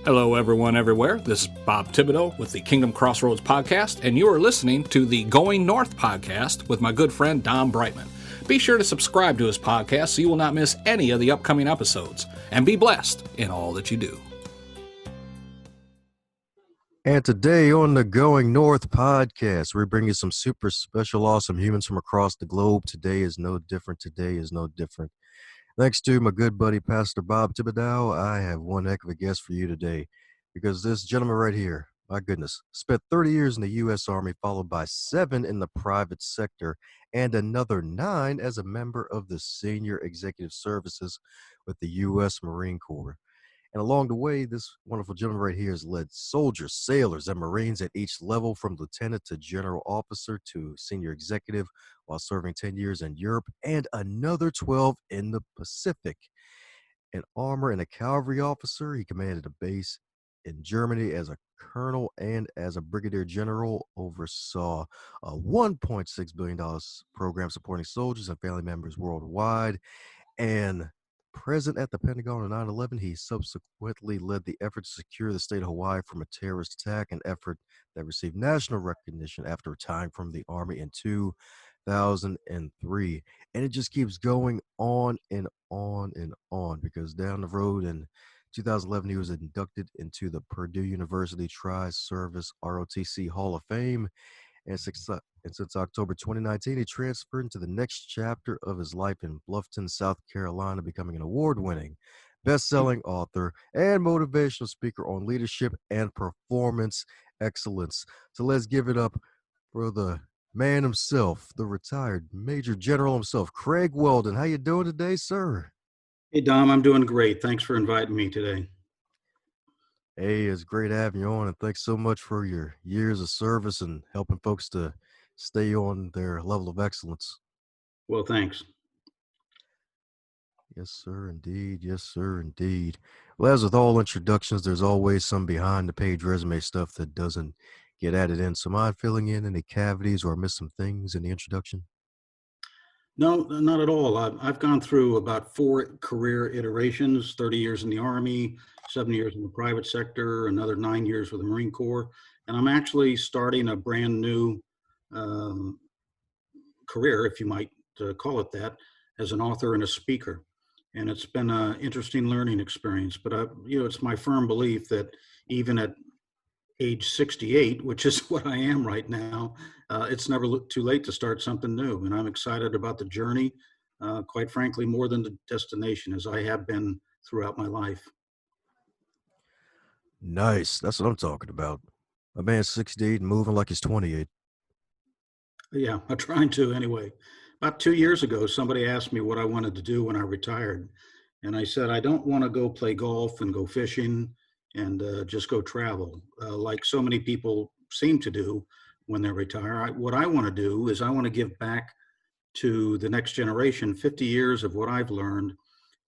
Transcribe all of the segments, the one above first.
Hello, everyone, everywhere. This is Bob Thibodeau with the Kingdom Crossroads podcast, and you are listening to the Going North podcast with my good friend Don Brightman. Be sure to subscribe to his podcast so you will not miss any of the upcoming episodes, and be blessed in all that you do. And today on the Going North podcast, we bring you some super special, awesome humans from across the globe. Today is no different. Thanks to my good buddy, Pastor Bob Thibodeau, I have one heck of a guest for you today, because this gentleman right here, my goodness, spent 30 years in the U.S. Army, followed by 7 in the private sector, and another 9 as a member of the Senior Executive Services with the U.S. Marine Corps. And along the way, this wonderful gentleman right here has led soldiers, sailors, and Marines at each level, from lieutenant to general officer to senior executive, while serving 10 years in Europe and another 12 in the Pacific. An armor and a cavalry officer, he commanded a base in Germany as a colonel, and as a brigadier general oversaw a $1.6 billion program supporting soldiers and family members worldwide. And present at the Pentagon on 9/11, he subsequently led the effort to secure the state of Hawaii from a terrorist attack, an effort that received national recognition after retiring from the Army in 2003. And it just keeps going on and on and on, because down the road in 2011, he was inducted into the Purdue University Tri-Service ROTC Hall of Fame. And since October 2019, he transferred into the next chapter of his life in Bluffton, South Carolina, becoming an award-winning, best-selling author and motivational speaker on leadership and performance excellence. So let's give it up for the man himself, the retired Major General himself, Craig Whelden. How you doing today, sir? Hey, Dom, I'm doing great. Thanks for inviting me today. Hey, it's great having you on, and thanks so much for your years of service and helping folks to stay on their level of excellence. Well, thanks. Yes, sir, indeed. Yes, sir, indeed. Well, as with all introductions, there's always some behind-the-page resume stuff that doesn't get added in. So mind filling in any cavities or miss some things in the introduction? No, not at all. I've gone through about 4 career iterations: 30 years in the Army, 7 years in the private sector, another 9 years with the Marine Corps. And I'm actually starting a brand new um, career, if you might call it that, as an author and a speaker. And it's been an interesting learning experience. But it's my firm belief that even at age 68, which is what I am right now, it's never too late to start something new. And I'm excited about the journey, quite frankly, more than the destination, as I have been throughout my life. Nice. That's what I'm talking about. A man's 68 and moving like he's 28. Yeah, I'm trying to anyway. About 2 years ago, somebody asked me what I wanted to do when I retired. And I said, I don't want to go play golf and go fishing and just go travel like so many people seem to do when they retire. What I want to do is I want to give back to the next generation 50 years of what I've learned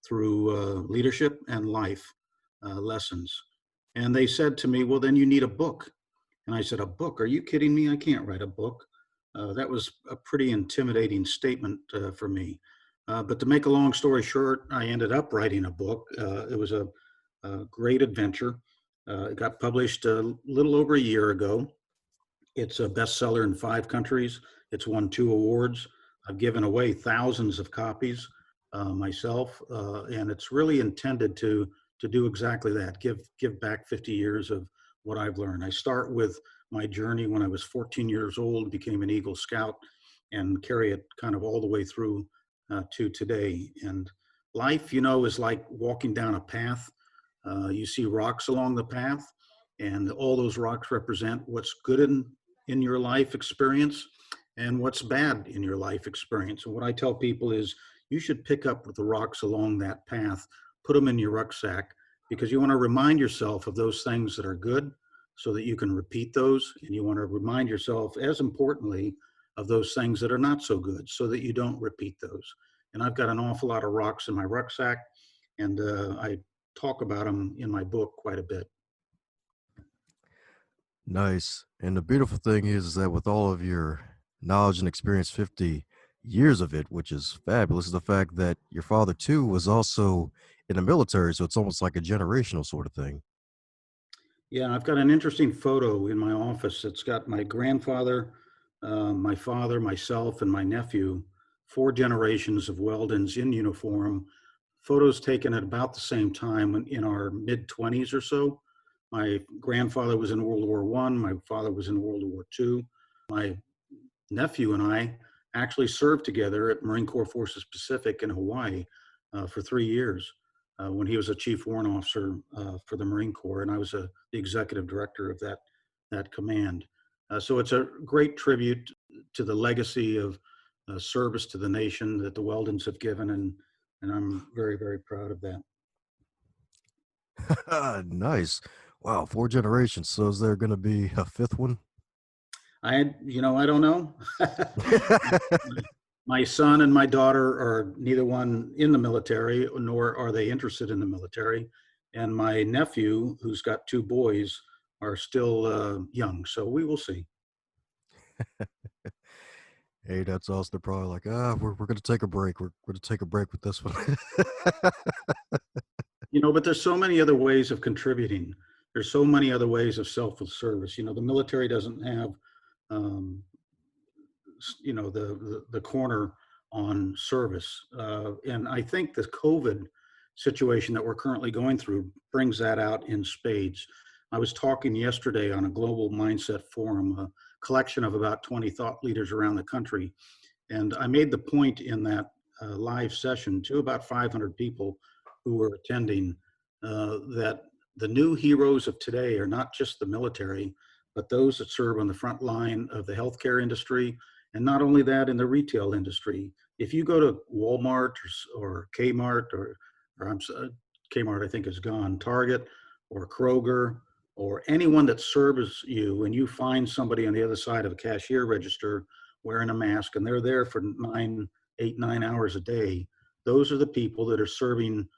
through leadership and life lessons. And they said to me, well, then you need a book. And I said, a book? Are you kidding me? I can't write a book. That was a pretty intimidating statement for me. But to make a long story short, I ended up writing a book. It was a great adventure. It got published a little over a year ago. It's a bestseller in 5 countries. It's won 2 awards. I've given away thousands of copies myself, and it's really intended to do exactly that. Give back 50 years of what I've learned. I start with my journey when I was 14 years old, became an Eagle Scout, and carry it kind of all the way through to today. And life, is like walking down a path. You see rocks along the path, and all those rocks represent what's good in your life experience and what's bad in your life experience. And what I tell people is you should pick up the rocks along that path, put them in your rucksack, because you want to remind yourself of those things that are good so that you can repeat those. And you want to remind yourself, as importantly, of those things that are not so good so that you don't repeat those. And I've got an awful lot of rocks in my rucksack, and I talk about them in my book quite a bit. Nice. And the beautiful thing is that with all of your knowledge and experience, 50 years of it, which is fabulous, is the fact that your father too was also in the military. So it's almost like a generational sort of thing. Yeah, I've got an interesting photo in my office. It's got my grandfather, my father, myself, and my nephew, four generations of Weldons in uniform. Photos taken at about the same time in our mid 20s or so. My grandfather was in World War One. My father was in World War Two. My nephew and I actually served together at Marine Corps Forces Pacific in Hawaii for 3 years when he was a chief warrant officer for the Marine Corps, and I was the executive director of that command. So it's a great tribute to the legacy of service to the nation that the Weldons have given, and I'm very, very proud of that. Nice. Wow, four generations. So is there going to be a fifth one? I don't know. My son and my daughter are neither one in the military, nor are they interested in the military. And my nephew, who's got two boys, are still young. So we will see. Hey, that's us. They're probably like, we're going to take a break. We're going to take a break with this one. But there's so many other ways of contributing. There's so many other ways of selfless service. The military doesn't have um, the corner on service, and I think the COVID situation that we're currently going through brings that out in spades. I was talking yesterday on a global mindset forum, a collection of about 20 thought leaders around the country, and I made the point in that live session to about 500 people who were attending that the new heroes of today are not just the military, but those that serve on the front line of the healthcare industry. And not only that, in the retail industry. If you go to Walmart or Kmart, or Kmart, I think is gone, Target or Kroger, or anyone that serves you, and you find somebody on the other side of a cashier register wearing a mask, and they're there for 8, 9 hours a day. Those are the people that are serving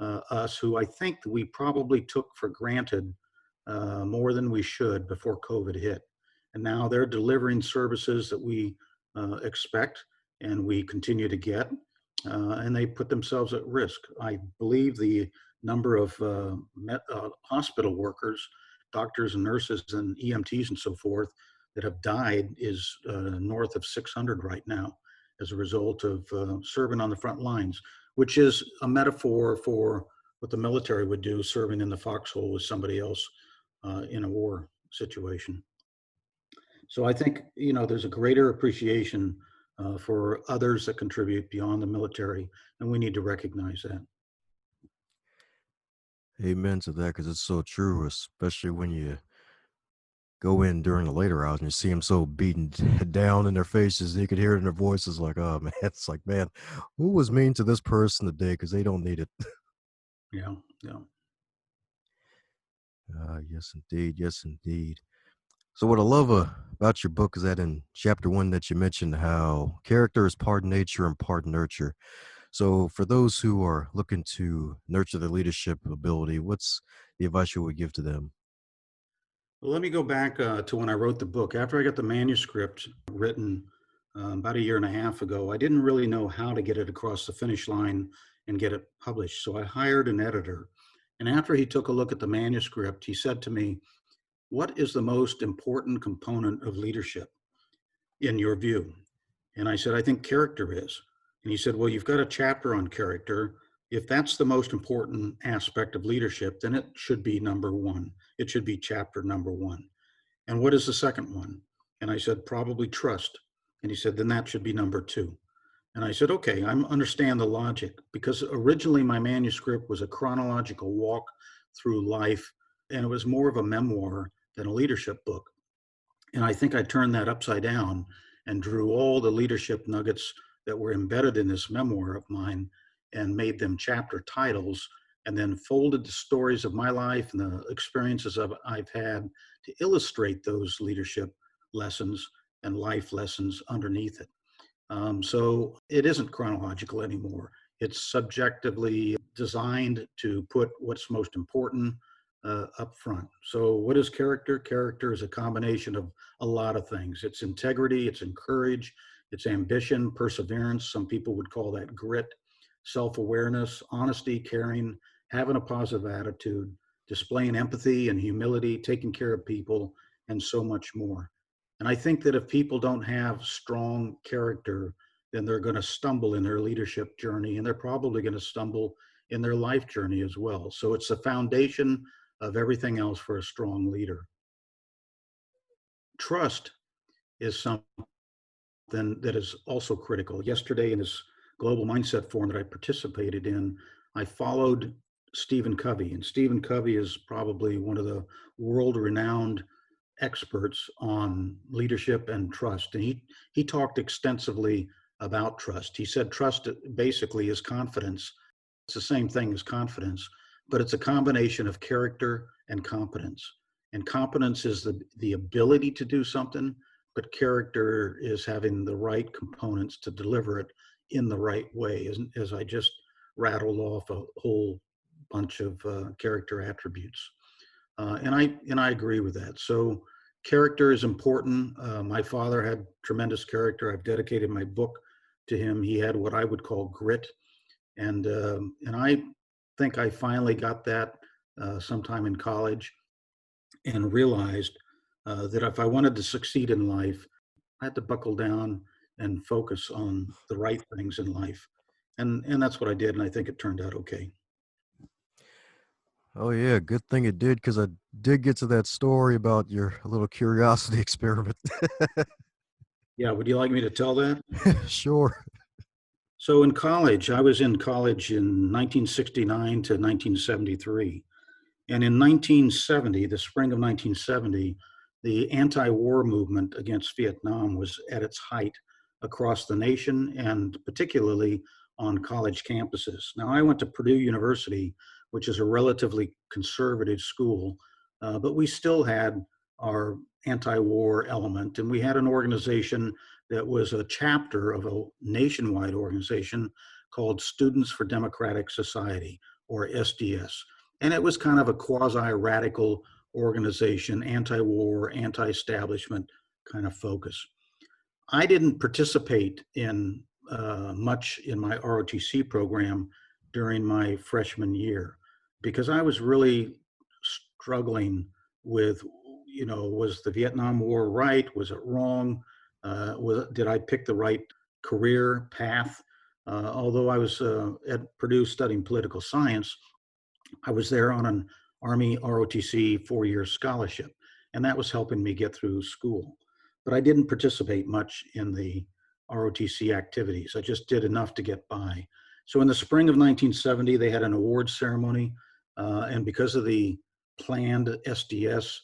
us, who I think we probably took for granted more than we should before COVID hit. And now they're delivering services that we expect and we continue to get, and they put themselves at risk. I believe the number of hospital workers, doctors and nurses and EMTs and so forth, that have died is north of 600 right now as a result of serving on the front lines, which is a metaphor for what the military would do, serving in the foxhole with somebody else in a war situation. So I think, there's a greater appreciation for others that contribute beyond the military, and we need to recognize that. Amen to that, because it's so true, especially when you go in during the later hours and you see them so beaten down in their faces. You could hear it in their voices like, oh, man, it's like, man, who was mean to this person today? Because they don't need it. Yeah, yeah. Yes, indeed. Yes, indeed. So what I love about your book is that in chapter 1 that you mentioned how character is part nature and part nurture. So for those who are looking to nurture their leadership ability, what's the advice you would give to them? Well, let me go back to when I wrote the book. After I got the manuscript written about a year and a half ago, I didn't really know how to get it across the finish line and get it published. So I hired an editor. And after he took a look at the manuscript, he said to me, "What is the most important component of leadership in your view?" And I said, "I think character is." And he said, "Well, you've got a chapter on character. If that's the most important aspect of leadership, then it should be number one. It should be chapter number one. And what is the second one?" And I said, "Probably trust." And he said, "Then that should be number two." And I said, "Okay, I understand the logic," because originally my manuscript was a chronological walk through life, and it was more of a memoir than a leadership book. And I think I turned that upside down and drew all the leadership nuggets that were embedded in this memoir of mine and made them chapter titles, and then folded the stories of my life and the experiences I've had to illustrate those leadership lessons and life lessons underneath it. So it isn't chronological anymore. It's subjectively designed to put what's most important up front. So, what is character? Character is a combination of a lot of things. It's integrity, it's courage, it's ambition, perseverance. Some people would call that grit, self awareness, honesty, caring, having a positive attitude, displaying empathy and humility, taking care of people, and so much more. And I think that if people don't have strong character, then they're going to stumble in their leadership journey, and they're probably going to stumble in their life journey as well. So it's the foundation of everything else for a strong leader. Trust is something that is also critical. Yesterday in this global mindset forum that I participated in, I followed Stephen Covey, and Stephen Covey is probably one of the world-renowned experts on leadership and trust. And he talked extensively about trust. He said trust basically is confidence. It's the same thing as confidence, but it's a combination of character and competence. And competence is the ability to do something, but character is having the right components to deliver it in the right way, as I just rattled off a whole bunch of character attributes. And I agree with that. So character is important. My father had tremendous character. I've dedicated my book to him. He had what I would call grit. And I think I finally got that sometime in college and realized that if I wanted to succeed in life, I had to buckle down and focus on the right things in life. And that's what I did. And I think it turned out okay. Oh yeah, good thing it did, because I did get to that story about your little curiosity experiment. Yeah. Would you like me to tell that? Sure. So in college, I was in college in 1969 to 1973. And in 1970, the spring of 1970, the anti-war movement against Vietnam was at its height across the nation, and particularly on college campuses. Now, I went to Purdue University, which is a relatively conservative school, but we still had our anti-war element, and we had an organization that was a chapter of a nationwide organization called Students for Democratic Society, or SDS. And it was kind of a quasi-radical organization, anti-war, anti-establishment kind of focus. I didn't participate in much in my ROTC program during my freshman year because I was really struggling with, was the Vietnam War right? Was it wrong? Did I pick the right career path? Although I was at Purdue studying political science, I was there on an Army ROTC 4-year scholarship, and that was helping me get through school. But I didn't participate much in the ROTC activities. I just did enough to get by. So in the spring of 1970, they had an awards ceremony, and because of the planned SDS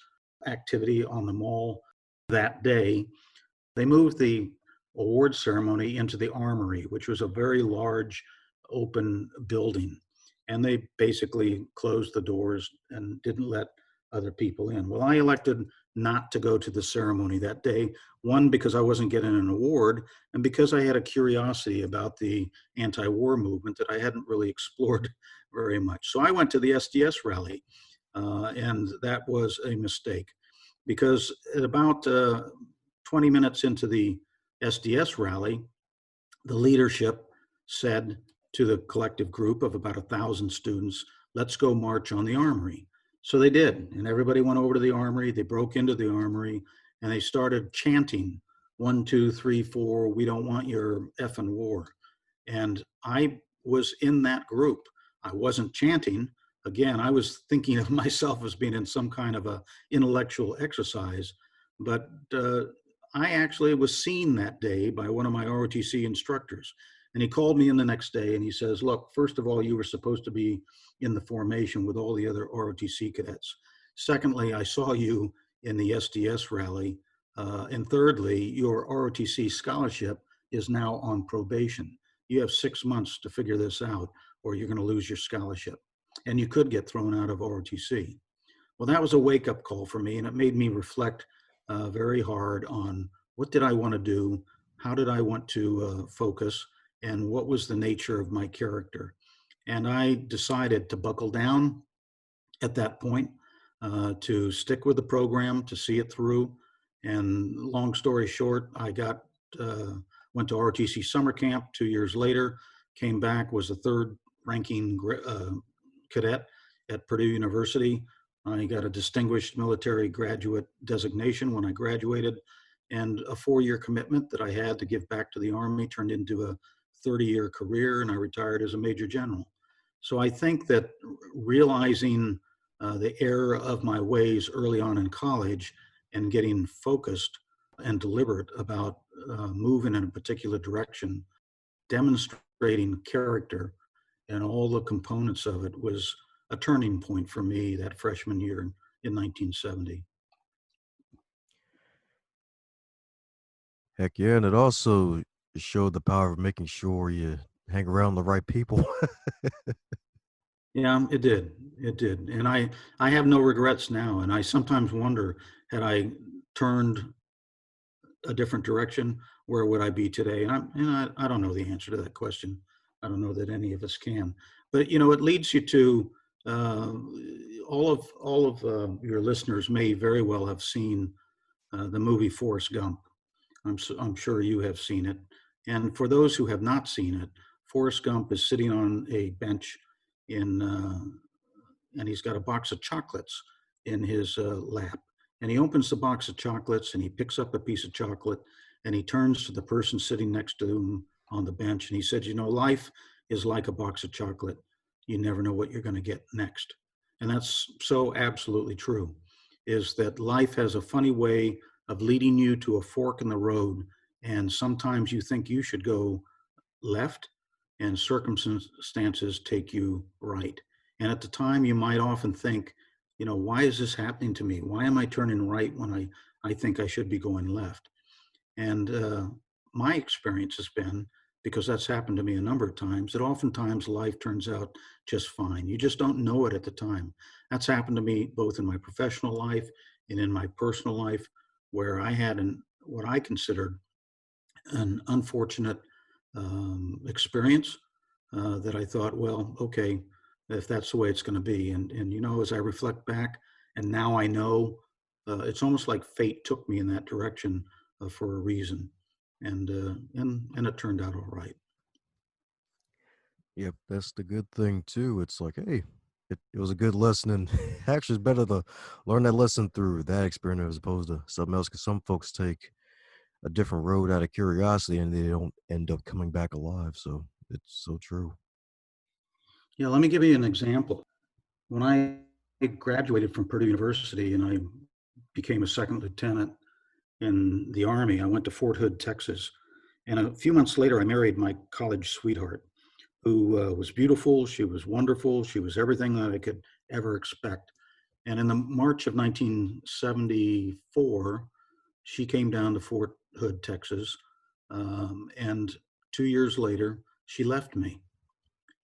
activity on the mall that day, they moved the award ceremony into the Armory, which was a very large open building. And they basically closed the doors and didn't let other people in. Well, I elected not to go to the ceremony that day, one, because I wasn't getting an award, and because I had a curiosity about the anti-war movement that I hadn't really explored very much. So I went to the SDS rally, and that was a mistake, because at about 20 minutes into the SDS rally, the leadership said to the collective group of about 1,000 students, let's go march on the Armory. So they did, and everybody went over to the Armory. They broke into the Armory, and they started chanting, 1, 2, 3, 4, we don't want your effing war. And I was in that group. I wasn't chanting. Again, I was thinking of myself as being in some kind of a intellectual exercise, but I actually was seen that day by one of my ROTC instructors. And he called me in the next day and he says, look, first of all, you were supposed to be in the formation with all the other ROTC cadets. Secondly, I saw you in the SDS rally. And thirdly, your ROTC scholarship is now on probation. You have 6 months to figure this out, or you're going to lose your scholarship. And you could get thrown out of ROTC. Well, that was a wake-up call for me, and it made me reflect very hard on what did I want to do, how did I want to focus, and what was the nature of my character. And I decided to buckle down at that point, to stick with the program, to see it through. And long story short, I went to ROTC summer camp 2 years later, came back, was the third ranking cadet, at Purdue University. I got a distinguished military graduate designation when I graduated, and a 4-year commitment that I had to give back to the Army turned into a 30-year career, and I retired as a Major General. So I think that realizing the error of my ways early on in college and getting focused and deliberate about moving in a particular direction, demonstrating character and all the components of it, was a turning point for me that freshman year in 1970. Heck yeah, and it also showed the power of making sure you hang around the right people. Yeah, it did. It did. And I have no regrets now. And I sometimes wonder, had I turned a different direction, where would I be today? And I don't know the answer to that question. I don't know that any of us can. But it leads you to uh, all of your listeners may very well have seen the movie Forrest Gump. I'm sure you have seen it. And for those who have not seen it, Forrest Gump is sitting on a bench in and he's got a box of chocolates in his lap. And he opens the box of chocolates and he picks up a piece of chocolate and he turns to the person sitting next to him on the bench and he said, life is like a box of chocolate. You never know what you're going to get next. And that's so absolutely true, is that life has a funny way of leading you to a fork in the road. And sometimes you think you should go left and circumstances take you right. And at the time, you might often think, why is this happening to me? Why am I turning right when I think I should be going left? And my experience has been, because that's happened to me a number of times, that oftentimes life turns out just fine. You just don't know it at the time. That's happened to me both in my professional life and in my personal life, where I had what I considered an unfortunate experience that I thought, well, okay, if that's the way it's going to be. And as I reflect back, and now I know, it's almost like fate took me in that direction for a reason, and it turned out all right. Yep, that's the good thing too. It's like, hey, it was a good lesson, and actually, it's better to learn that lesson through that experience as opposed to something else. Because some folks take a different road out of curiosity, and they don't end up coming back alive. So it's so true. Yeah, let me give you an example. When I graduated from Purdue University and I became a second lieutenant in the Army, I went to Fort Hood, Texas. And a few months later, I married my college sweetheart, who was beautiful. She was wonderful. She was everything that I could ever expect. And in the March of 1974, she came down to Fort Hood, Texas. And 2 years later, she left me.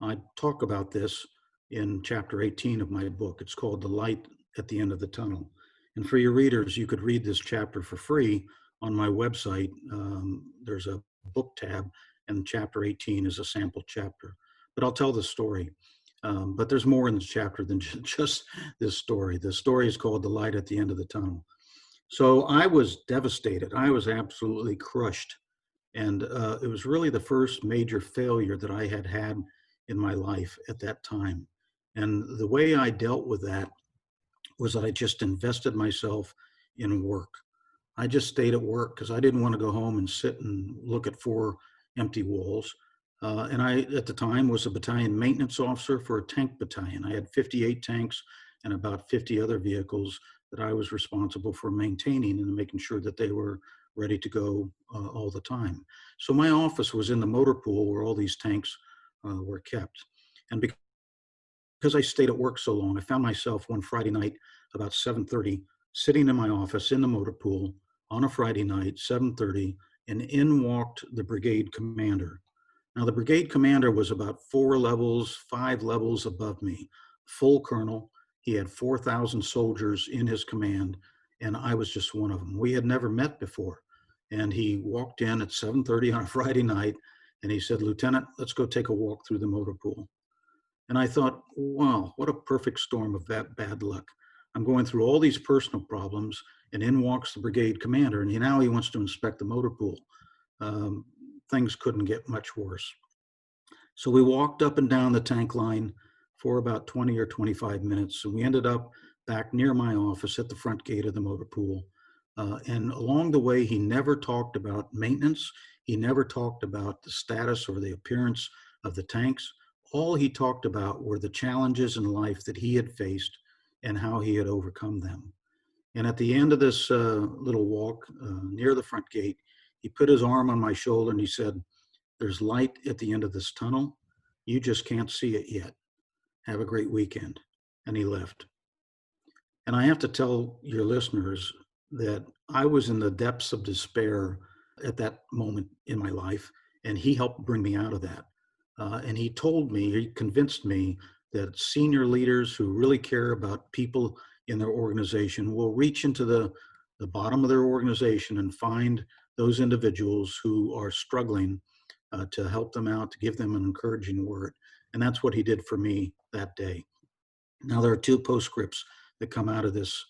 I talk about this in chapter 18 of my book. It's called The Light at the End of the Tunnel. And for your readers, you could read this chapter for free on my website. There's a book tab, and chapter 18 is a sample chapter. But I'll tell the story. But there's more in the chapter than just this story. The story is called The Light at the End of the Tunnel. So I was devastated. I was absolutely crushed. And it was really the first major failure that I had had in my life at that time. And the way I dealt with that was that I just invested myself in work. I just stayed at work because I didn't want to go home and sit and look at four empty walls. And I, at the time, was a battalion maintenance officer for a tank battalion. I had 58 tanks and about 50 other vehicles that I was responsible for maintaining and making sure that they were ready to go all the time. So my office was in the motor pool where all these tanks were kept. And because I stayed at work so long, I found myself one Friday night about 7:30 sitting in my office in the motor pool on a Friday night, 7:30, and in walked the brigade commander. Now, the brigade commander was about 5 levels above me, full colonel. He had 4,000 soldiers in his command, and I was just one of them. We had never met before. And he walked in at 7:30 on a Friday night, and he said, "Lieutenant, let's go take a walk through the motor pool." And I thought, wow, what a perfect storm of that bad luck. I'm going through all these personal problems, and in walks the brigade commander, and now he wants to inspect the motor pool. Um, Things couldn't get much worse. So we walked up and down the tank line for about 20 or 25 minutes. And we ended up back near my office at the front gate of the motor pool. And along the way, he never talked about maintenance. He never talked about the status or the appearance of the tanks. All he talked about were the challenges in life that he had faced and how he had overcome them. And at the end of this little walk near the front gate, he put his arm on my shoulder and he said, "There's light at the end of this tunnel. You just can't see it yet. Have a great weekend." And he left. And I have to tell your listeners that I was in the depths of despair at that moment in my life, and he helped bring me out of that. And he told me, he convinced me that senior leaders who really care about people in their organization will reach into the bottom of their organization and find those individuals who are struggling to help them out, to give them an encouraging word. And that's what he did for me that day. Now, there are two postscripts that come out of this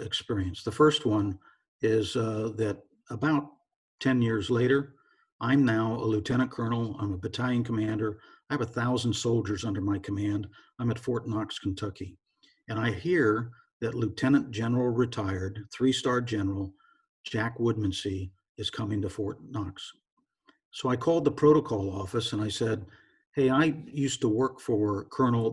experience. The first one is that about 10 years later, I'm now a lieutenant colonel. I'm a battalion commander. I have 1,000 soldiers under my command. I'm at Fort Knox, Kentucky. And I hear that Lieutenant General retired, 3-star General Jack Woodmansee is coming to Fort Knox. So I called the protocol office and I said, "Hey, I used to work for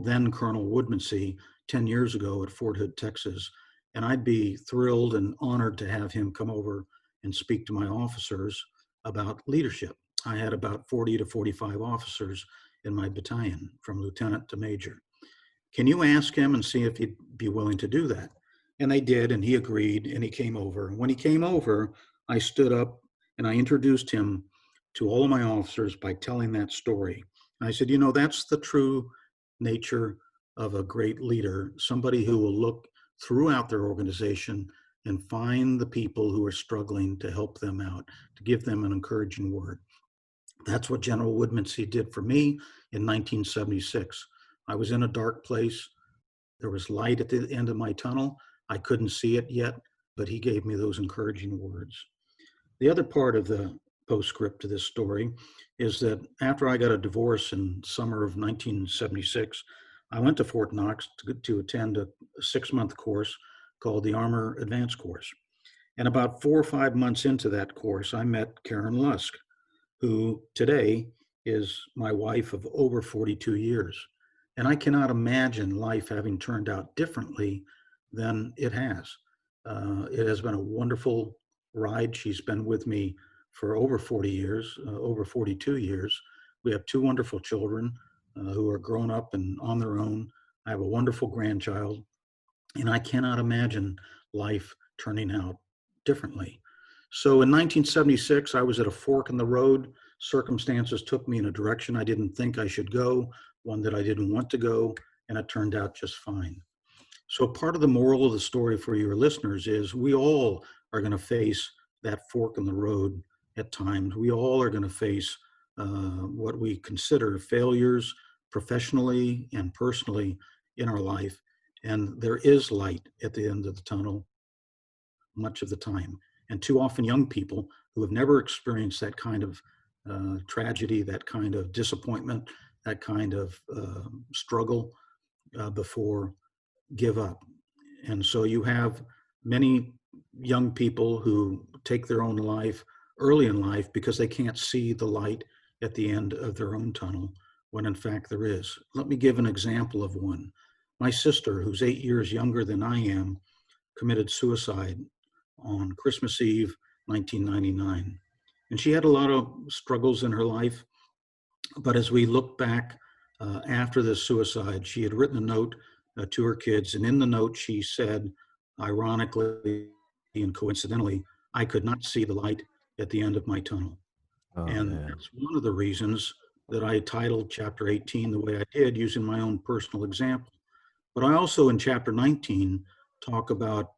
then Colonel Woodmansee 10 years ago at Fort Hood, Texas, and I'd be thrilled and honored to have him come over and speak to my officers about leadership." I had about 40 to 45 officers in my battalion, from lieutenant to major. "Can you ask him and see if he'd be willing to do that?" And they did, and he agreed, and he came over. When he came over, I stood up and I introduced him to all of my officers by telling that story. And I said, that's the true nature of a great leader, somebody who will look throughout their organization and find the people who are struggling to help them out, to give them an encouraging word. That's what General Woodmansee did for me in 1976. I was in a dark place. There was light at the end of my tunnel. I couldn't see it yet, but he gave me those encouraging words. The other part of the postscript to this story is that after I got a divorce in summer of 1976, I went to Fort Knox to attend a 6-month course called the Armor Advanced Course. And about 4 or 5 months into that course, I met Karen Lusk, who today is my wife of over 42 years. And I cannot imagine life having turned out differently than it has. It has been a wonderful ride. She's been with me for over 40 years, over 42 years. We have 2 wonderful children who are grown up and on their own. I have a wonderful grandchild, and I cannot imagine life turning out differently. So in 1976, I was at a fork in the road. Circumstances took me in a direction I didn't think I should go, one that I didn't want to go, and it turned out just fine. So part of the moral of the story for your listeners is we all are going to face that fork in the road at times. We all are going to face what we consider failures professionally and personally in our life. And there is light at the end of the tunnel much of the time. And too often young people who have never experienced that kind of tragedy, that kind of disappointment, that kind of struggle before give up. And so you have many young people who take their own life early in life because they can't see the light at the end of their own tunnel, when in fact there is. Let me give an example of one. My sister, who's 8 years younger than I am, committed suicide on Christmas Eve, 1999. And she had a lot of struggles in her life. But as we look back after this suicide, she had written a note to her kids. And in the note, she said, ironically and coincidentally, "I could not see the light at the end of my tunnel." Oh, And man. that's one of the reasons that I titled Chapter 18 the way I did, using my own personal example. But I also, in Chapter 19, talk about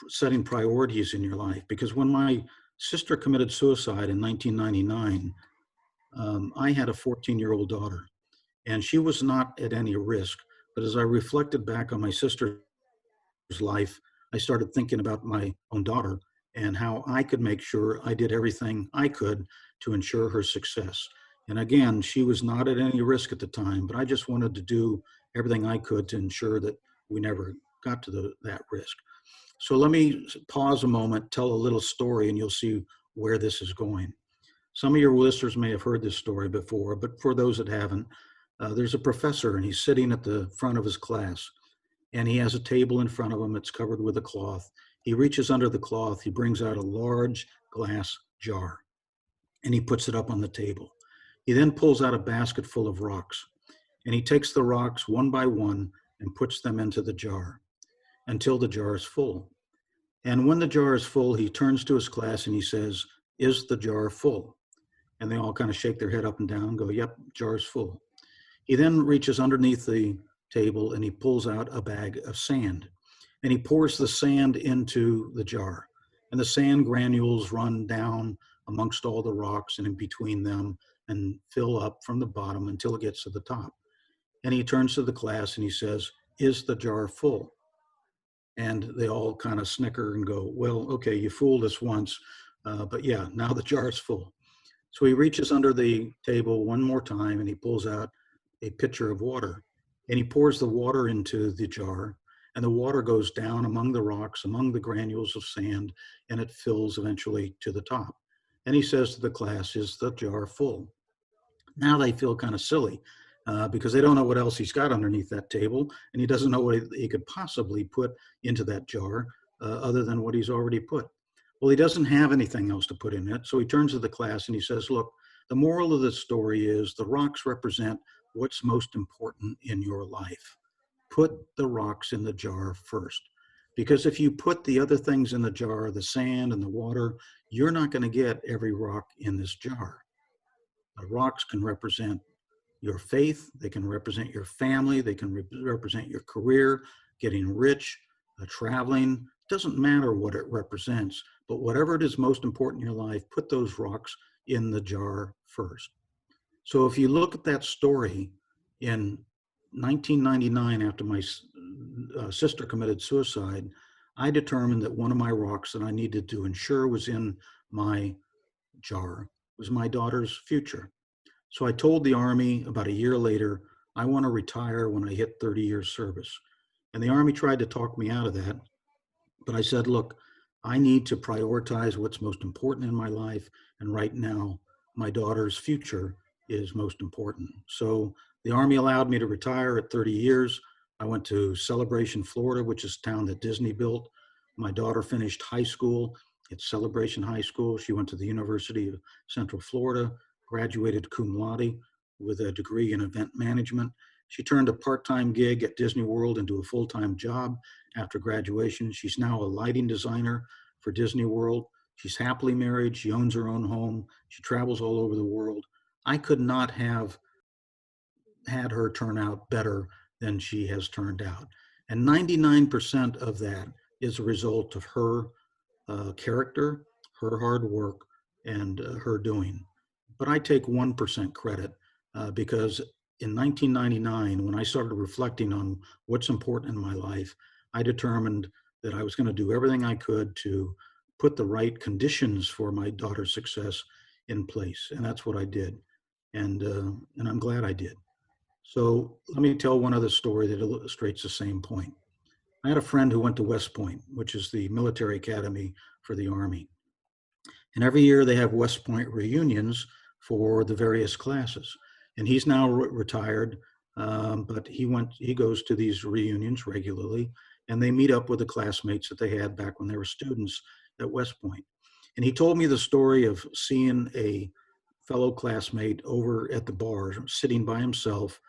setting priorities in your life. Because when my sister committed suicide in 1999, I had a 14-year-old daughter, and she was not at any risk. But as I reflected back on my sister's life, I started thinking about my own daughter and how I could make sure I did everything I could to ensure her success. And again, she was not at any risk at the time, but I just wanted to do everything I could to ensure that we never got to that risk. So let me pause a moment, tell a little story, and you'll see where this is going. Some of your listeners may have heard this story before, but for those that haven't, there's a professor and he's sitting at the front of his class, and he has a table in front of him. It's covered with a cloth. He reaches under the cloth. He brings out a large glass jar and he puts it up on the table. He then pulls out a basket full of rocks, and he takes the rocks one by one and puts them into the jar until the jar is full. And when the jar is full, he turns to his class and he says, "Is the jar full?" And they all kind of shake their head up and down and go, "Yep, jar's full." He then reaches underneath the table and he pulls out a bag of sand, and he pours the sand into the jar. And the sand granules run down amongst all the rocks and in between them and fill up from the bottom until it gets to the top. And he turns to the class and he says, "Is the jar full?" And they all kind of snicker and go, "Well, okay, you fooled us once, but yeah, now the jar's full." So he reaches under the table one more time and he pulls out a pitcher of water, and he pours the water into the jar, and the water goes down among the rocks, among the granules of sand, and it fills eventually to the top. And he says to the class, "Is the jar full?" Now they feel kind of silly because they don't know what else he's got underneath that table, and he doesn't know what he could possibly put into that jar other than what he's already put. Well, he doesn't have anything else to put in it, so he turns to the class and he says, "Look, the moral of the story is the rocks represent what's most important in your life. Put the rocks in the jar first. Because if you put the other things in the jar, the sand and the water, you're not going to get every rock in this jar. The rocks can represent your faith, they can represent your family, they can represent your career, getting rich, traveling. Doesn't matter what it represents, but whatever it is most important in your life, put those rocks in the jar first." So if you look at that story, in 1999, after my sister committed suicide, I determined that one of my rocks that I needed to ensure was in my jar was my daughter's future. So I told the Army about a year later, I want to retire when I hit 30 years service. And the Army tried to talk me out of that. But I said, "Look, I need to prioritize what's most important in my life. And right now, my daughter's future is most important." So the Army allowed me to retire at 30 years. I went to Celebration, Florida, which is a town that Disney built. My daughter finished high school at Celebration High School. She went to the University of Central Florida, graduated cum laude with a degree in event management. She turned a part-time gig at Disney World into a full-time job after graduation. She's now a lighting designer for Disney World. She's happily married. She owns her own home. She travels all over the world. I could not have had her turn out better than she has turned out. And 99% of that is a result of her character, her hard work, and her doing. But I take 1% credit because in 1999, when I started reflecting on what's important in my life, I determined that I was going to do everything I could to put the right conditions for my daughter's success in place. And that's what I did. And I'm glad I did. So let me tell one other story that illustrates the same point. I had a friend who went to West Point, which is the military academy for the Army. And every year they have West Point reunions for the various classes. And he's now retired, but he goes to these reunions regularly, and they meet up with the classmates that they had back when they were students at West Point. And he told me the story of seeing a fellow classmate over at the bar, sitting by himself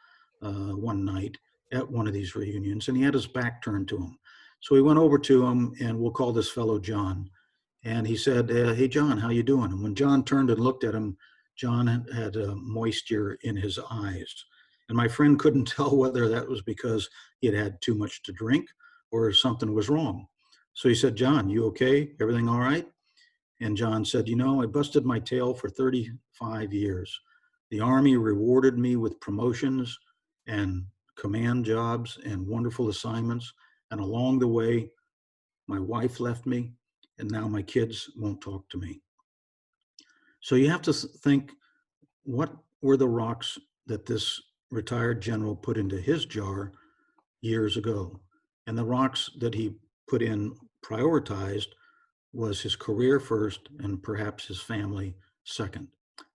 one night at one of these reunions, and he had his back turned to him. So he went over to him, and we'll call this fellow John. And he said, "Hey, John, how you doing?" And when John turned and looked at him, John had moisture in his eyes. And my friend couldn't tell whether that was because he had had too much to drink or something was wrong. So he said, "John, you okay? Everything all right?" And John said, I busted my tail for 35 years. The Army rewarded me with promotions and command jobs and wonderful assignments. And along the way, my wife left me, and now my kids won't talk to me. So you have to think, what were the rocks that this retired general put into his jar years ago. And the rocks that he put in prioritized was his career first and perhaps his family second.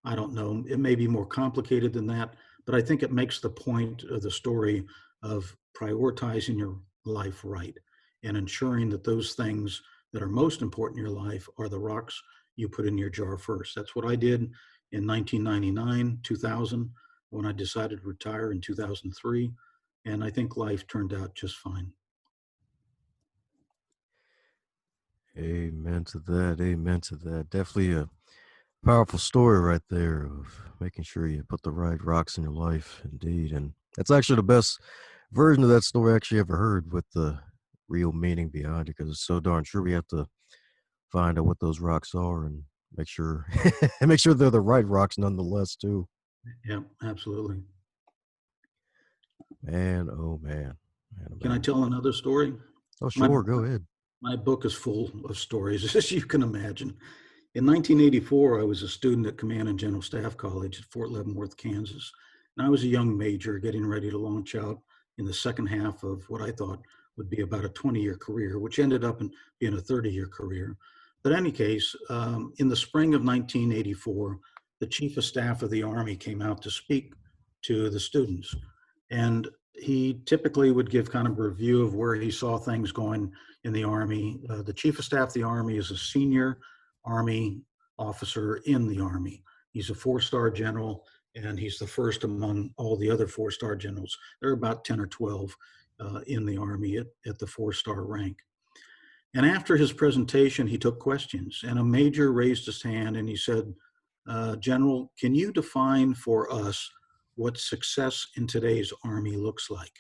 I don't know. It may be more complicated than that, but I think it makes the point of the story of prioritizing your life right and ensuring that those things that are most important in your life are the rocks you put in your jar first. That's what I did in 1999, 2000, when I decided to retire in 2003. And I think life turned out just fine. Amen to that. Amen to that. Definitely a powerful story right there of making sure you put the right rocks in your life, indeed. And that's actually the best version of that story I actually ever heard, with the real meaning behind it, because it's so darn true. We have to find out what those rocks are and make sure and make sure they're the right rocks nonetheless too. Yeah, absolutely. Man, oh man. Man, oh Can I man. tell another story? Oh My sure, go ahead. my book is full of stories, as you can imagine. In 1984, I was a student at Command and General Staff College at Fort Leavenworth, Kansas. And I was a young major getting ready to launch out in the second half of what I thought would be about a 20-year career, which ended up in being a 30-year career. But in any case, in the spring of 1984, the Chief of Staff of the Army came out to speak to the students. And he typically would give kind of a review of where he saw things going in the Army. The Chief of Staff of the Army is a senior Army officer in the Army. He's a four-star general, and he's the first among all the other four-star generals. There are about 10 or 12 in the Army at the four-star rank. And after his presentation, he took questions, and a major raised his hand and he said, General, can you define for us what success in today's Army looks like?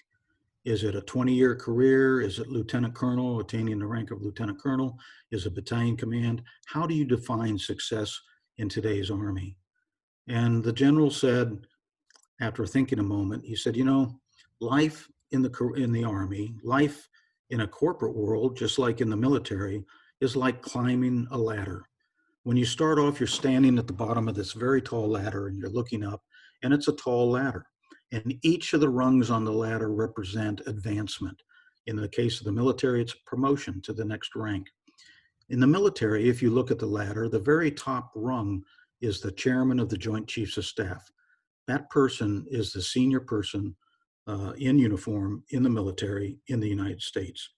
Is it a 20-year career? Is it lieutenant colonel, attaining the rank of lieutenant colonel? Is it battalion command? How do you define success in today's Army? And the general said, after thinking a moment, he said, life in the Army, life in a corporate world, just like in the military, is like climbing a ladder. When you start off, you're standing at the bottom of this very tall ladder and you're looking up, and it's a tall ladder. And each of the rungs on the ladder represent advancement. In the case of the military, it's promotion to the next rank. In the military, if you look at the ladder, the very top rung is the chairman of the Joint Chiefs of Staff. That person is the senior person in uniform in the military in the United States.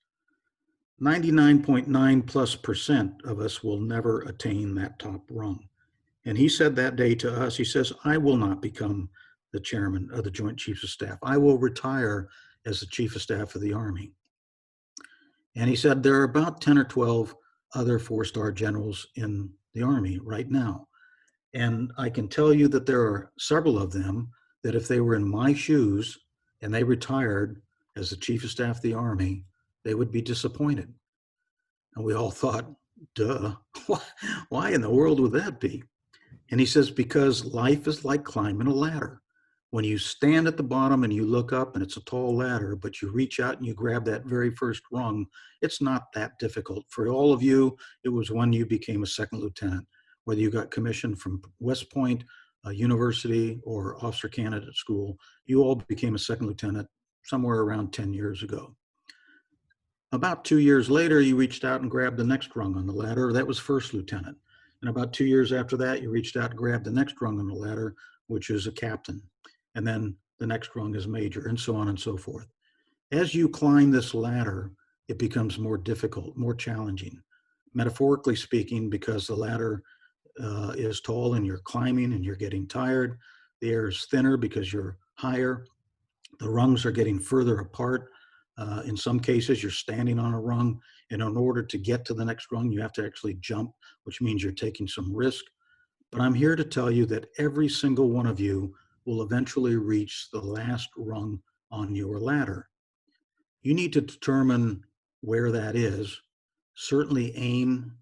99.9+% of us will never attain that top rung. And he said that day to us, he says, I will not become the chairman of the Joint Chiefs of Staff. I will retire as the Chief of Staff of the Army. And he said, there are about 10 or 12 other four-star generals in the Army right now. And I can tell you that there are several of them that if they were in my shoes and they retired as the Chief of Staff of the Army, they would be disappointed. And we all thought, duh, why in the world would that be? And he says, because life is like climbing a ladder. When you stand at the bottom and you look up and it's a tall ladder, but you reach out and you grab that very first rung, it's not that difficult. For all of you, it was when you became a second lieutenant, whether you got commissioned from West Point University or officer candidate school, you all became a second lieutenant somewhere around 10 years ago. About 2 years later, you reached out and grabbed the next rung on the ladder. That was first lieutenant. And about 2 years after that, you reached out and grabbed the next rung on the ladder, which is a captain. And then the next rung is major, and so on and so forth. As you climb this ladder, it becomes more difficult, more challenging. Metaphorically speaking, because the ladder is tall and you're climbing and you're getting tired. The air is thinner because you're higher. The rungs are getting further apart. In some cases, you're standing on a rung, and in order to get to the next rung, you have to actually jump, which means you're taking some risk. But I'm here to tell you that every single one of you will eventually reach the last rung on your ladder. You need to determine where that is, certainly aim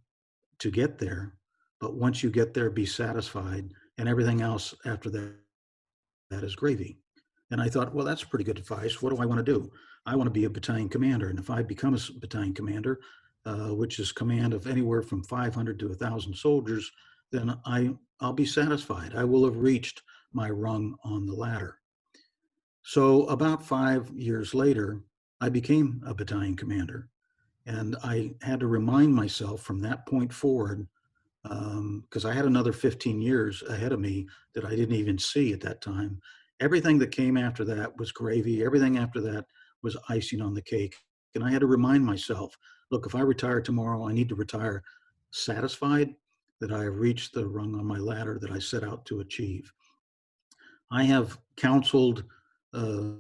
to get there, but once you get there, be satisfied, and everything else after that is gravy. And I thought, well, that's pretty good advice. What do I want to do? I want to be a battalion commander. And if I become a battalion commander, which is command of anywhere from 500 to 1,000 soldiers, then I'll be satisfied. I will have reached my rung on the ladder. So about 5 years later, I became a battalion commander. And I had to remind myself from that point forward, because I had another 15 years ahead of me that I didn't even see at that time. Everything that came after that was gravy. Everything after that was icing on the cake. And I had to remind myself, look, if I retire tomorrow, I need to retire satisfied that I have reached the rung on my ladder that I set out to achieve. I have counseled uh,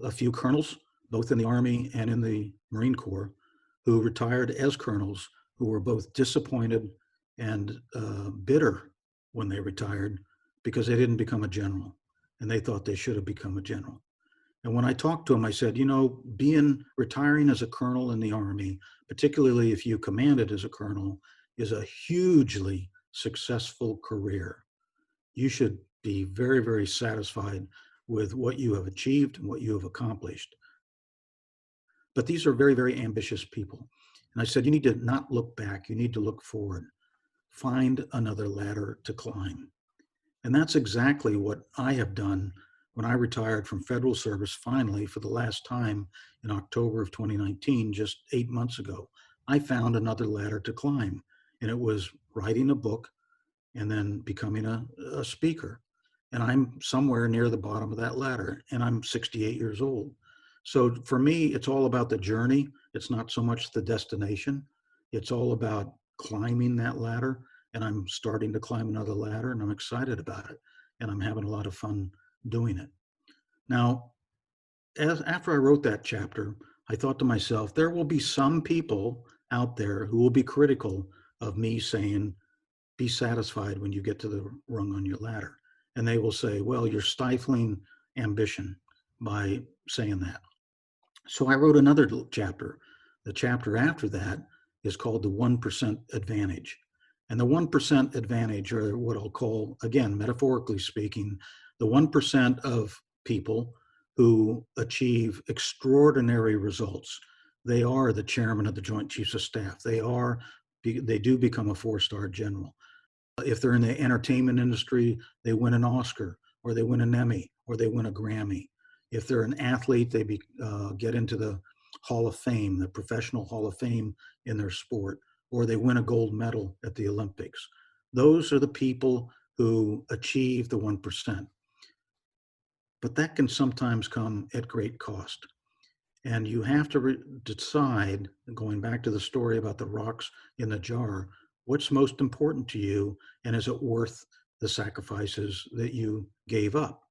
a few colonels, both in the Army and in the Marine Corps, who retired as colonels, who were both disappointed and bitter when they retired because they didn't become a general and they thought they should have become a general. And when I talked to them, I said, retiring as a colonel in the Army, particularly if you commanded as a colonel, is a hugely successful career. You should be very, very satisfied with what you have achieved and what you have accomplished. But these are very, very ambitious people. And I said, you need to not look back, you need to look forward. Find another ladder to climb. And that's exactly what I have done when I retired from federal service finally for the last time in October of 2019, just 8 months ago. I found another ladder to climb, and it was writing a book and then becoming a speaker. And I'm somewhere near the bottom of that ladder, and I'm 68 years old. So for me, it's all about the journey. It's not so much the destination. It's all about climbing that ladder. And I'm starting to climb another ladder, and I'm excited about it. And I'm having a lot of fun doing it. Now, after I wrote that chapter, I thought to myself, there will be some people out there who will be critical of me saying, be satisfied when you get to the rung on your ladder. And they will say, well, you're stifling ambition by saying that. So I wrote another chapter. The chapter after that is called the 1% advantage. And the 1% advantage, or what I'll call, again, metaphorically speaking, the 1% of people who achieve extraordinary results. They are the chairman of the Joint Chiefs of Staff. They do become a 4-star general. If they're in the entertainment industry, they win an Oscar, or they win an Emmy, or they win a Grammy. If they're an athlete, they get into the Hall of Fame, the professional Hall of Fame in their sport, or they win a gold medal at the Olympics. Those are the people who achieve the 1%. But that can sometimes come at great cost. And you have to decide, going back to the story about the rocks in the jar, what's most important to you, and is it worth the sacrifices that you gave up?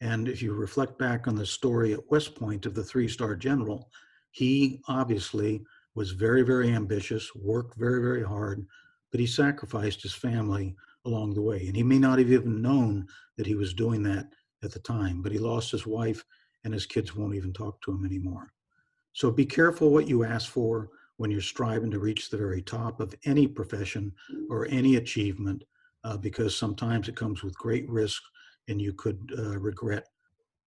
And if you reflect back on the story at West Point of the 3-star general, he obviously was very, very ambitious, worked very, very hard, but he sacrificed his family along the way. And he may not have even known that he was doing that at the time, but he lost his wife, and his kids won't even talk to him anymore. So be careful what you ask for when you're striving to reach the very top of any profession or any achievement, because sometimes it comes with great risk, and you could regret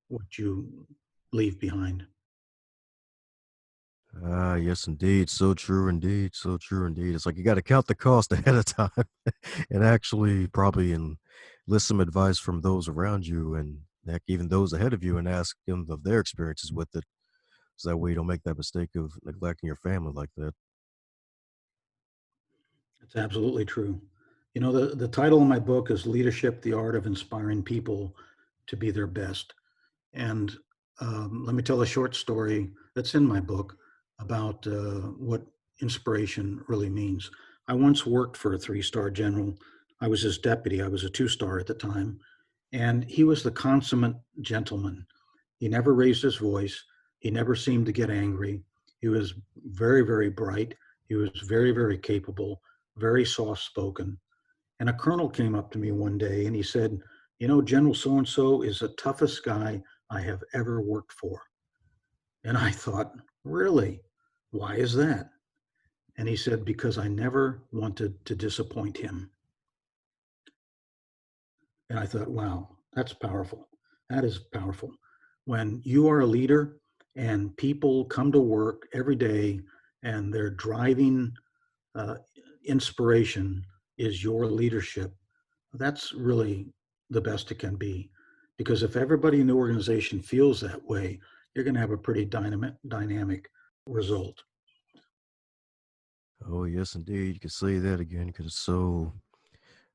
what you leave behind. Ah, yes, indeed. So true, indeed. So true, indeed. It's like you got to count the cost ahead of time and actually probably enlist some advice from those around you and heck, even those ahead of you, and ask them of their experiences with it. So that way you don't make that mistake of neglecting your family like that. It's absolutely true. The title of my book is Leadership, the Art of Inspiring People to Be Their Best. And let me tell a short story that's in my book about what inspiration really means. I once worked for a 3-star general. I was his deputy. I was a 2-star at the time. And he was the consummate gentleman. He never raised his voice. He never seemed to get angry. He was very, very bright. He was very, very capable, very soft spoken. And a colonel came up to me one day and he said, General so and so is the toughest guy I have ever worked for. And I thought, really? Why is that? And he said, because I never wanted to disappoint him. And I thought, wow, that's powerful. That is powerful. When you are a leader and people come to work every day and their driving inspiration is your leadership, that's really the best it can be. Because if everybody in the organization feels that way, you're going to have a pretty dynamic result. Oh, yes, indeed. You can say that again because it's so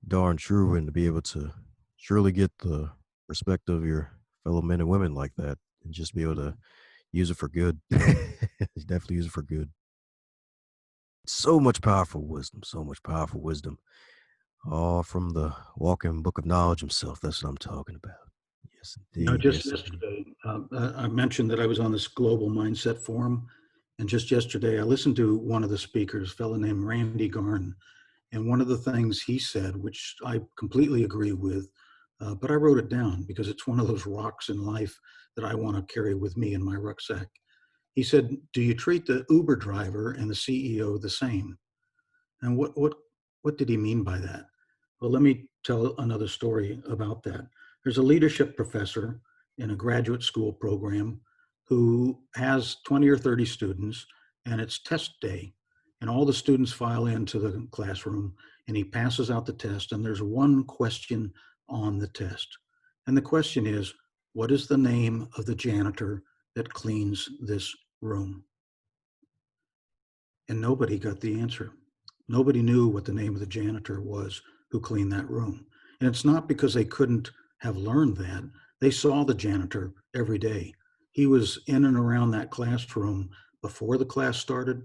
darn true. And to be able to surely get the respect of your fellow men and women like that and just be able to use it for good. Definitely use it for good. So much powerful wisdom, so much powerful wisdom. All from the walking book of knowledge himself. That's what I'm talking about. Yes, indeed. Just Yes, indeed. yesterday, I mentioned that I was on this global mindset forum. And just yesterday, I listened to one of the speakers, a fellow named Randy Garn. And one of the things he said, which I completely agree with, but I wrote it down because it's one of those rocks in life that I want to carry with me in my rucksack. He said, "Do you treat the Uber driver and the CEO the same?" And what did he mean by that? Well, let me tell another story about that. There's a leadership professor in a graduate school program who has 20 or 30 students, and it's test day. And all the students file into the classroom, and he passes out the test, and there's one question on the test. And the question is, what is the name of the janitor that cleans this room? And nobody got the answer. Nobody knew what the name of the janitor was who cleaned that room. And it's not because they couldn't have learned that. They saw the janitor every day. He was in and around that classroom before the class started,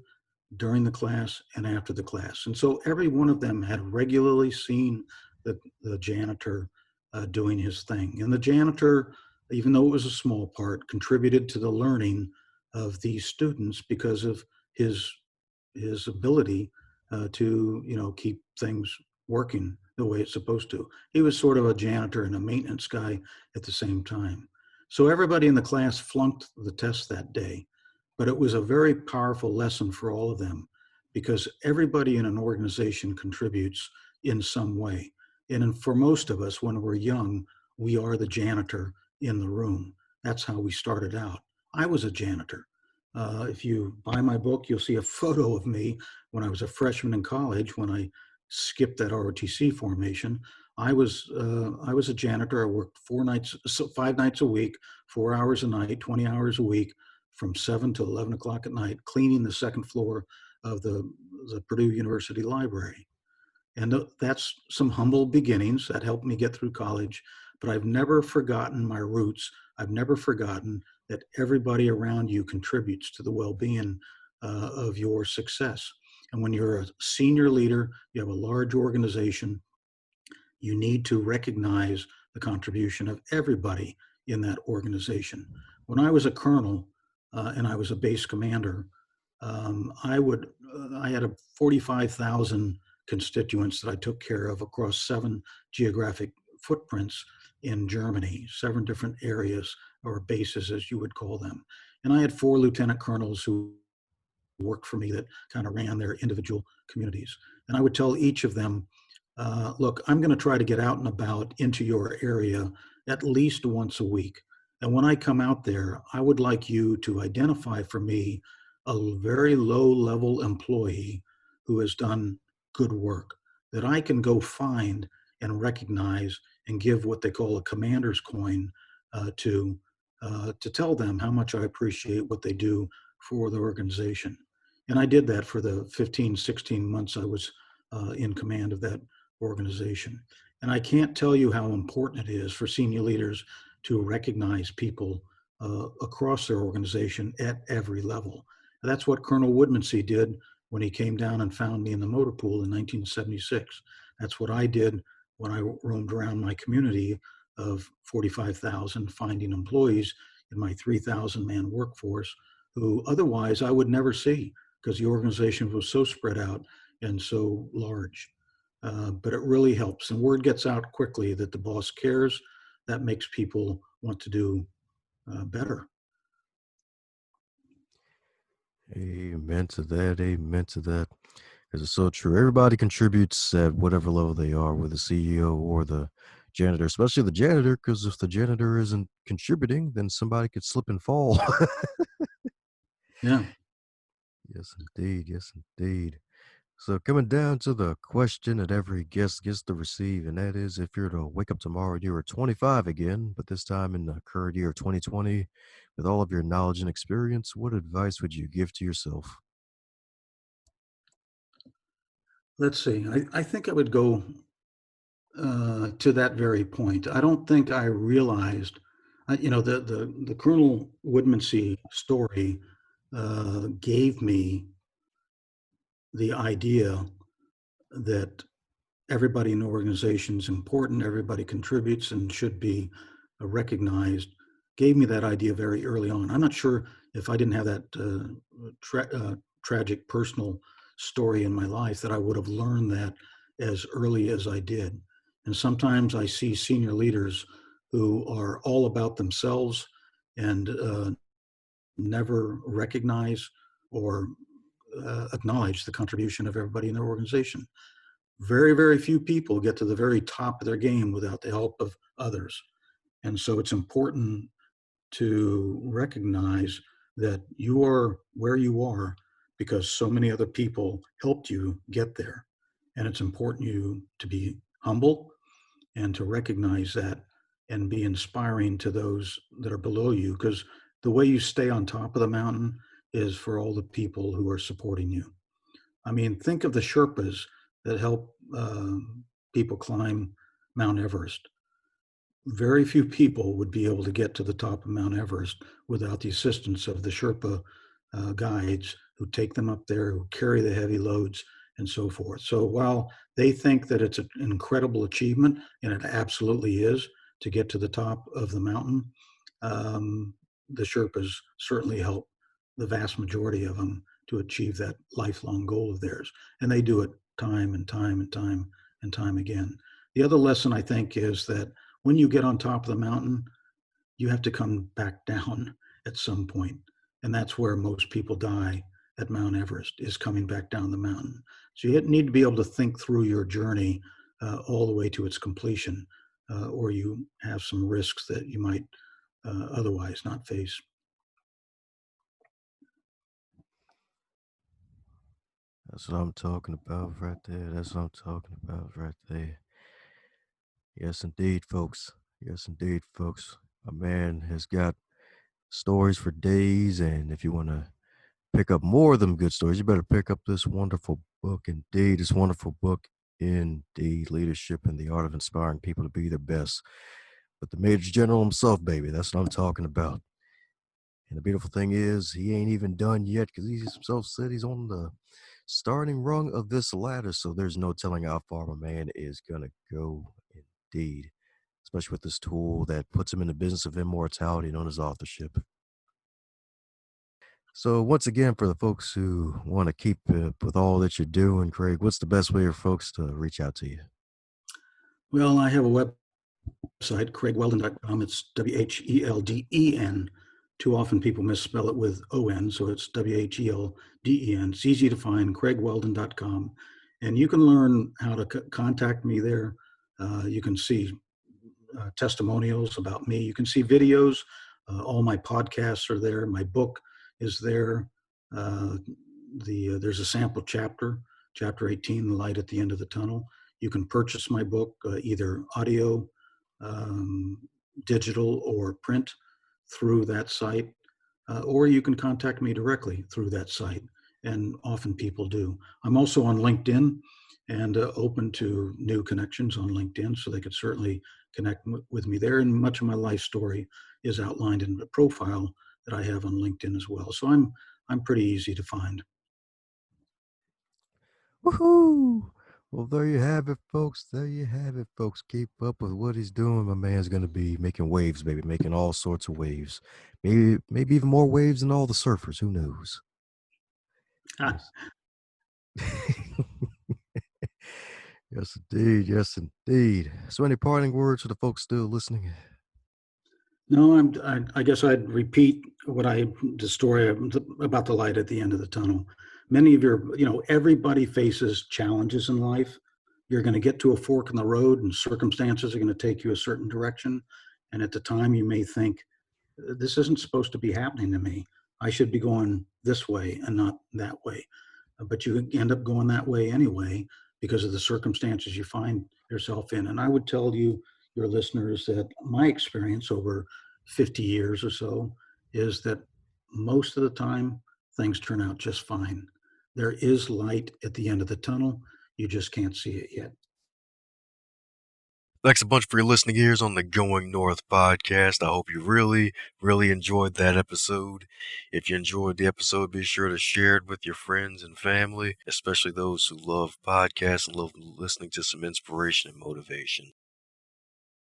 during the class, and after the class. And so every one of them had regularly seen the janitor doing his thing. And the janitor, even though it was a small part, contributed to the learning of these students because of his ability to keep things working the way it's supposed to. He was sort of a janitor and a maintenance guy at the same time. So everybody in the class flunked the test that day, but it was a very powerful lesson for all of them because everybody in an organization contributes in some way. And for most of us, when we're young, we are the janitor in the room. That's how we started out. I was a janitor. If you buy my book, you'll see a photo of me when I was a freshman in college, when I skipped that ROTC formation. I was a janitor. I worked 5 nights a week, 4 hours a night, 20 hours a week, from 7 to 11 o'clock at night, cleaning the second floor of the Purdue University Library. And that's some humble beginnings that helped me get through college. But I've never forgotten my roots. I've never forgotten that everybody around you contributes to the well-being of your success. And when you're a senior leader, you have a large organization, you need to recognize the contribution of everybody in that organization. When I was a colonel and I was a base commander, I had a 45,000 constituents that I took care of across 7 geographic footprints in Germany, 7 different areas or bases, as you would call them. And I had 4 lieutenant colonels who worked for me that kind of ran their individual communities. And I would tell each of them, look, I'm going to try to get out and about into your area at least once a week. And when I come out there, I would like you to identify for me a very low level employee who has done good work that I can go find and recognize and give what they call a commander's coin to tell them how much I appreciate what they do for the organization. And I did that for the 15, 16 months I was in command of that organization. And I can't tell you how important it is for senior leaders to recognize people across their organization at every level. And that's what Colonel Woodmansey did when he came down and found me in the motor pool in 1976. That's what I did when I roamed around my community of 45,000 finding employees in my 3,000 man workforce who otherwise I would never see because the organization was so spread out and so large. But it really helps. And word gets out quickly that the boss cares. That makes people want to do better. Amen to that. Amen to that. Because it's so true. Everybody contributes at whatever level they are, with the CEO or the janitor, especially the janitor, because if the janitor isn't contributing, then somebody could slip and fall. Yeah. Yes, indeed. Yes, indeed. So coming down to the question that every guest gets to receive, and that is if you're to wake up tomorrow and you were 25 again, but this time in the current year 2020, with all of your knowledge and experience, what advice would you give to yourself? Let's see. I think I would go to that very point. I don't think I realized, the Colonel Woodmansee story gave me the idea that everybody in the organization is important, everybody contributes and should be recognized, gave me that idea very early on. I'm not sure if I didn't have that tragic personal story in my life that I would have learned that as early as I did. And sometimes I see senior leaders who are all about themselves and never recognize or acknowledge the contribution of everybody in their organization. Very, very few people get to the very top of their game without the help of others. And so it's important to recognize that you are where you are because so many other people helped you get there. And it's important you to be humble and to recognize that and be inspiring to those that are below you, because the way you stay on top of the mountain is for all the people who are supporting you. I mean, think of the Sherpas that help people climb Mount Everest. Very few people would be able to get to the top of Mount Everest without the assistance of the Sherpa guides who take them up there, who carry the heavy loads, and so forth. So while they think that it's an incredible achievement, and it absolutely is to get to the top of the mountain, um, the Sherpas certainly help the vast majority of them to achieve that lifelong goal of theirs. And they do it time and time and time and time again. The other lesson I think is that when you get on top of the mountain, you have to come back down at some point. And that's where most people die at Mount Everest, is coming back down the mountain. So you need to be able to think through your journey all the way to its completion, or you have some risks that you might otherwise not face. That's what I'm talking about right there. That's what I'm talking about right there. Yes, indeed, folks. Yes, indeed, folks. A man has got stories for days, and if you want to pick up more of them good stories, you better pick up this wonderful book, indeed. This wonderful book, indeed. Leadership and the Art of Inspiring People to Be Their Best. But the Major General himself, baby, that's what I'm talking about. And the beautiful thing is, he ain't even done yet because he himself said he's on the starting rung of this ladder. So there's no telling how far a man is going to go, indeed, especially with this tool that puts him in the business of immortality known as authorship. So once again, for the folks who want to keep up with all that you're doing, Craig, what's the best way for folks to reach out to you? Well, I have a website, craigwhelden.com. It's Whelden. Too often people misspell it with O-N, so it's Whelden. It's easy to find, craigwhelden.com. And you can learn how to contact me there. You can see testimonials about me. You can see videos. All my podcasts are there. My book is there. Uh, there's a sample chapter, chapter 18, The Light at the End of the Tunnel. You can purchase my book, either audio, um, digital, or print through that site, or you can contact me directly through that site. And often people do. I'm also on LinkedIn and open to new connections on LinkedIn, so they could certainly connect with me there. And much of my life story is outlined in the profile that I have on LinkedIn as well. So I'm pretty easy to find. Woohoo! Well, there you have it, folks. There you have it, folks. Keep up with what he's doing. My man's going to be making waves, baby, making all sorts of waves. Maybe even more waves than all the surfers. Who knows? Yes. Yes, indeed. Yes, indeed. So, any parting words for the folks still listening? No, I guess I'd repeat the story about the light at the end of the tunnel. Many of everybody faces challenges in life. You're going to get to a fork in the road and circumstances are going to take you a certain direction. And at the time you may think, this isn't supposed to be happening to me. I should be going this way and not that way. but you end up going that way anyway because of the circumstances you find yourself in. And I would tell you, your listeners, that my experience over 50 years or so is that most of the time things turn out just fine. There is light at the end of the tunnel. You just can't see it yet. Thanks a bunch for your listening ears on the Going North podcast. I hope you really, really enjoyed that episode. If you enjoyed the episode, be sure to share it with your friends and family, especially those who love podcasts and love listening to some inspiration and motivation.